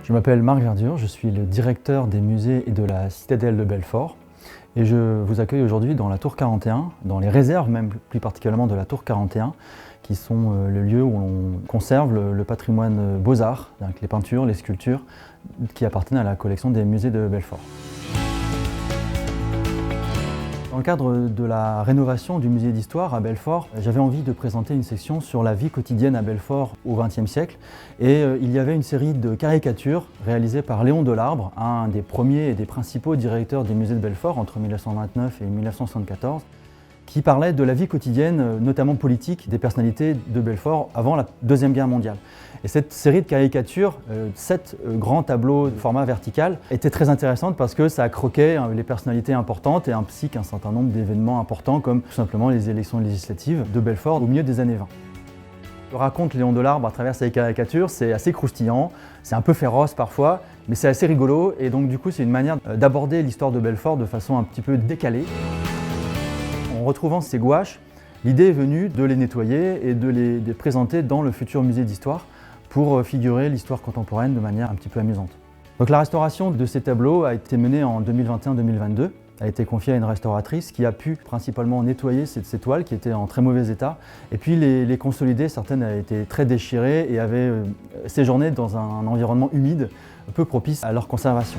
Je m'appelle Marc Verdure, je suis le directeur des musées et de la citadelle de Belfort et je vous accueille aujourd'hui dans la tour 41, dans les réserves même plus particulièrement de la tour 41, qui sont le lieu où on conserve le patrimoine beaux-arts, donc les peintures, les sculptures qui appartiennent à la collection des musées de Belfort. Dans le cadre de la rénovation du musée d'histoire à Belfort, j'avais envie de présenter une section sur la vie quotidienne à Belfort au XXe siècle. Et il y avait une série de caricatures réalisées par Léon Delarbre, un des premiers et des principaux directeurs des musées de Belfort entre 1929 et 1974, qui parlait de la vie quotidienne, notamment politique, des personnalités de Belfort avant la Deuxième Guerre mondiale. Et cette série de caricatures, 7 grands tableaux de format vertical, était très intéressante parce que ça croquait les personnalités importantes et ainsi qu'un certain nombre d'événements importants comme tout simplement les élections législatives de Belfort au milieu des années 20. Ce que raconte Léon Delarbre à travers ces caricatures, c'est assez croustillant, c'est un peu féroce parfois, mais c'est assez rigolo et donc du coup c'est une manière d'aborder l'histoire de Belfort de façon un petit peu décalée. En retrouvant ces gouaches, l'idée est venue de les nettoyer et de les présenter dans le futur musée d'histoire pour figurer l'histoire contemporaine de manière un petit peu amusante. Donc la restauration de ces tableaux a été menée en 2021-2022, a été confiée à une restauratrice qui a pu principalement nettoyer ces toiles qui étaient en très mauvais état et puis les consolider. Certaines avaient été très déchirées et avaient séjourné dans un environnement humide peu propice à leur conservation.